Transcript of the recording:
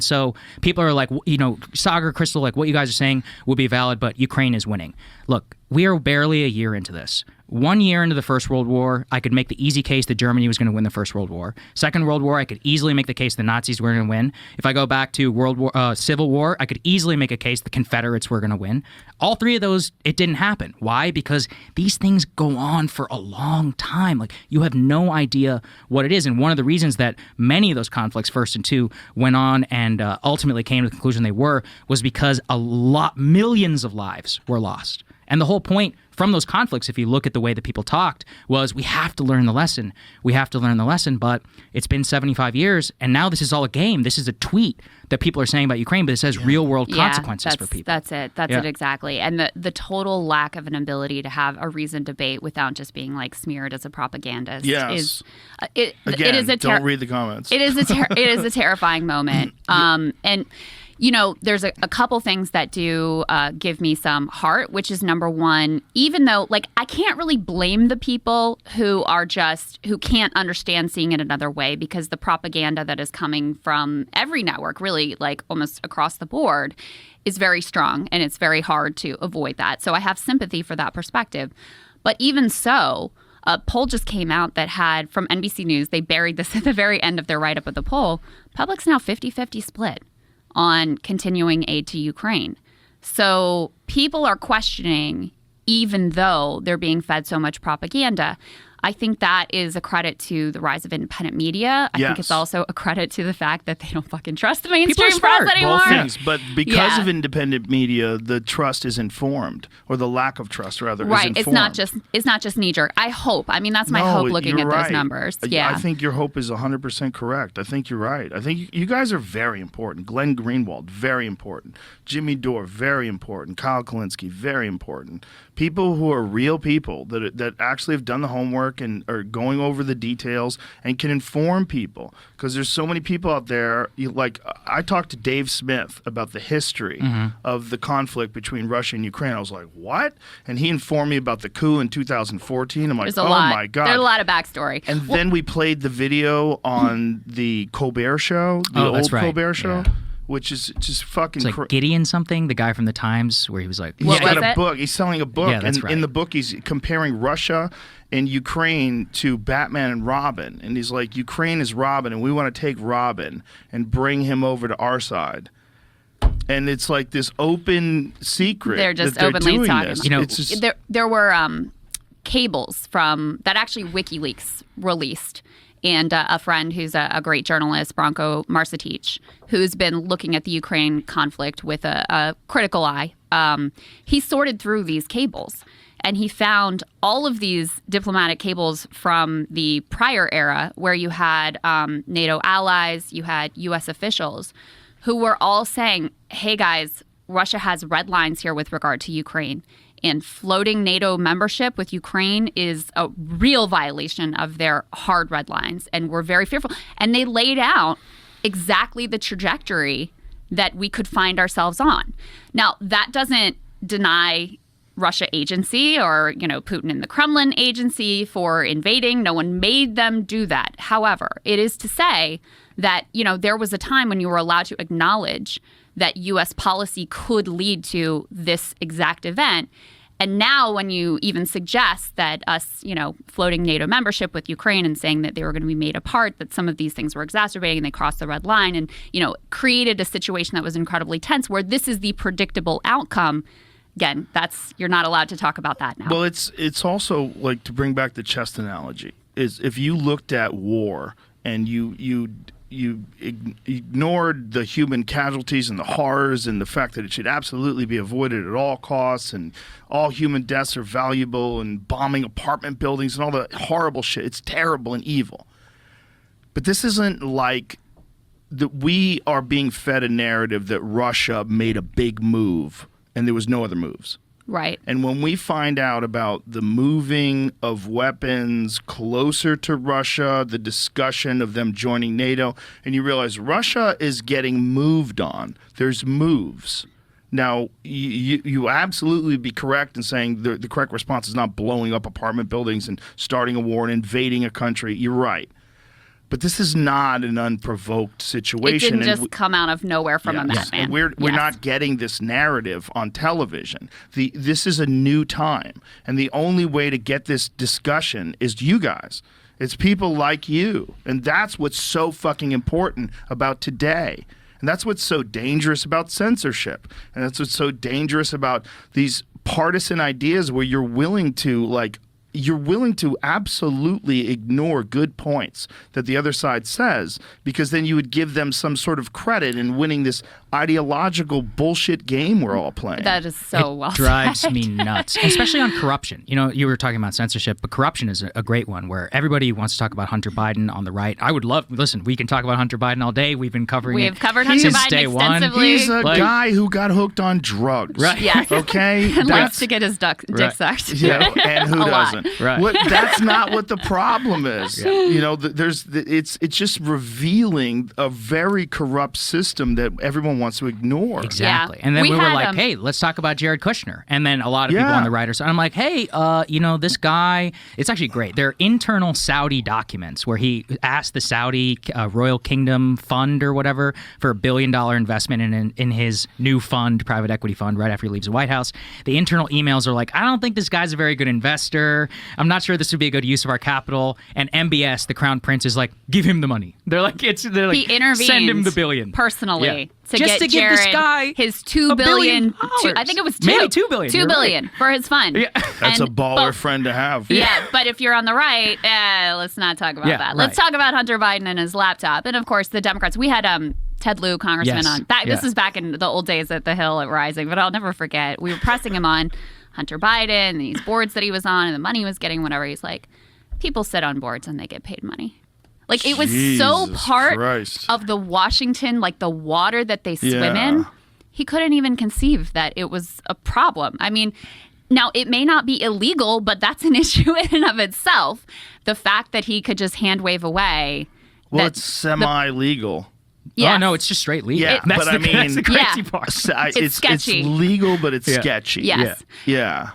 And so people are like, Saagar, Krystal, like what you guys are saying will be valid, but Ukraine is winning. Look, we are barely a year into this. 1 year into the First World War, I could make the easy case that Germany was going to win the First World War. Second World War, I could easily make the case the Nazis were going to win. If I go back to Civil War, I could easily make a case the Confederates were going to win. All three of those, it didn't happen. Why? Because these things go on for a long time. Like, you have no idea what it is. And one of the reasons that many of those conflicts, first and two, went on and ultimately came to the conclusion they were, was because millions of lives were lost. And the whole point from those conflicts, if you look at the way that people talked, was we have to learn the lesson. We have to learn the lesson. But it's been 75 years, and now this is all a game. This is a tweet that people are saying about Ukraine, but it says real-world consequences for people. That's it. That's it exactly. And the total lack of an ability to have a reasoned debate without just being like smeared as a propagandist is don't read the comments. It is a terrifying moment. And there's a couple things that do give me some heart, which is number one, even though I can't really blame the people who can't understand seeing it another way, because the propaganda that is coming from every network, really almost across the board, is very strong, and it's very hard to avoid that. So I have sympathy for that perspective. But even so, a poll just came out that had, from NBC News, they buried this at the very end of their write-up of the poll, public's now 50-50 split on continuing aid to Ukraine. So people are questioning, even though they're being fed so much propaganda. I think that is a credit to the rise of independent media. I think it's also a credit to the fact that they don't fucking trust the mainstream press anymore. Both things, but because of independent media, the trust is informed, or the lack of trust, rather, is informed. It's not just knee-jerk. I hope. I mean, that's my hope looking at those numbers. Yeah. I think your hope is 100% correct. I think you're right. I think you guys are very important. Glenn Greenwald, very important. Jimmy Dore, very important. Kyle Kalinske, very important. People who are real people that actually have done the homework and are going over the details and can inform people. Because there's so many people out there. I talked to Dave Smith about the history of the conflict between Russia and Ukraine. I was like, what? And he informed me about the coup in 2014. I'm like, my God. There's a lot of backstory. And then we played the video on the Colbert Show, the old Colbert Show. Yeah. Which is just fucking it's like Gideon something, the guy from the Times, where he was like... He's got a book. He's selling a book. Yeah, that's right. In the book, he's comparing Russia and Ukraine to Batman and Robin. And he's like, Ukraine is Robin, and we want to take Robin and bring him over to our side. And it's like this open secret. They're just that openly doing talking. This. It's just... There were cables that actually WikiLeaks released. And a friend who's a great journalist, Branko Marcetic, who's been looking at the Ukraine conflict with a critical eye, he sorted through these cables. And he found all of these diplomatic cables from the prior era where you had NATO allies, you had U.S. officials who were all saying, hey, guys, Russia has red lines here with regard to Ukraine. And floating NATO membership with Ukraine is a real violation of their hard red lines. And we're very fearful. And they laid out exactly the trajectory that we could find ourselves on. Now, that doesn't deny Russia agency or, Putin and the Kremlin agency for invading. No one made them do that. However, it is to say that, there was a time when you were allowed to acknowledge that U.S. policy could lead to this exact event. And now when you even suggest that us, floating NATO membership with Ukraine and saying that they were going to be made apart, that some of these things were exacerbating and they crossed the red line and, created a situation that was incredibly tense where this is the predictable outcome. Again, you're not allowed to talk about that now. Well, it's also like, to bring back the chess analogy, is if you looked at war and you ignored the human casualties and the horrors and the fact that it should absolutely be avoided at all costs and all human deaths are valuable and bombing apartment buildings and all the horrible shit. It's terrible and evil. But this isn't like that we are being fed a narrative that Russia made a big move and there was no other moves. Right. And when we find out about the moving of weapons closer to Russia, the discussion of them joining NATO, and you realize Russia is getting moved on. There's moves. Now, you absolutely be correct in saying the correct response is not blowing up apartment buildings and starting a war and invading a country. You're right. But this is not an unprovoked It situation. didn't just come out of nowhere from a Yes. madman. And we're not getting this narrative on television. This is a new time. And the only way to get this discussion is you guys. It's people like you. And that's what's so fucking important about today. And that's what's so dangerous about censorship. And that's what's so dangerous about these partisan ideas where you're willing to absolutely ignore good points that the other side says, because then you would give them some sort of credit in winning this ideological bullshit game we're all playing. That is so well drives said. me nuts, especially on corruption. You know, you were talking about censorship, but corruption is a great one where everybody wants to talk about Hunter Biden on the right. I would love, listen, we can talk about Hunter Biden all day. We've been covering We it have covered Hunter since Biden day one. extensively. He's a guy who got hooked on drugs. Right. Yes. Okay? And likes to get his dick Right. sucked. Yeah, and who A lot. doesn't? Right. That's not what the problem is. You know, it's just revealing a very corrupt system that everyone wants to ignore. Exactly. Yeah. And then We we were had, like, hey, let's talk about Jared Kushner. And then a lot of people Yeah. on the writers, and I'm like, hey, you know, this guy, it's actually great. They're internal Saudi documents where he asked the Saudi Royal Kingdom Fund or whatever for $1 billion investment in his new fund, private equity fund, right after he leaves the White House. The internal emails are like, I don't think this guy's a very good investor. I'm not sure this would be a good use of our capital. And MBS, the Crown Prince, is like, give him the money. They're like, He intervened send him the $1 billion. personally Yeah. to Just get to give Jared this guy his $2 $1 billion. I think it was Maybe $2 billion. $2 You're billion right. for his fund. Yeah. That's a And- baller but- friend to have. Yeah, but if you're on the right, let's not talk about Yeah, that. Let's right. talk about Hunter Biden and his laptop. And of course, the Democrats. We had Ted Lieu, congressman, Yes. on. This Yeah. is back in the old days at the Hill at Rising, but I'll never forget. We were pressing him on Hunter Biden, these boards that he was on, and the money he was getting, whatever. He's like, people sit on boards and they get paid money. Like, it was so Jesus part Christ. of the Washington, like the water that they swim Yeah. in. He couldn't even conceive that it was a problem. I mean, now it may not be illegal, but that's an issue in and of itself. The fact that he could just hand wave away. Well, that it's semi-legal. Yes. Oh, no, it's just straight legal. Yeah, that's but I mean- that's the crazy Yeah. part. It's sketchy. legal, but it's Yeah. sketchy. Yes. Yeah.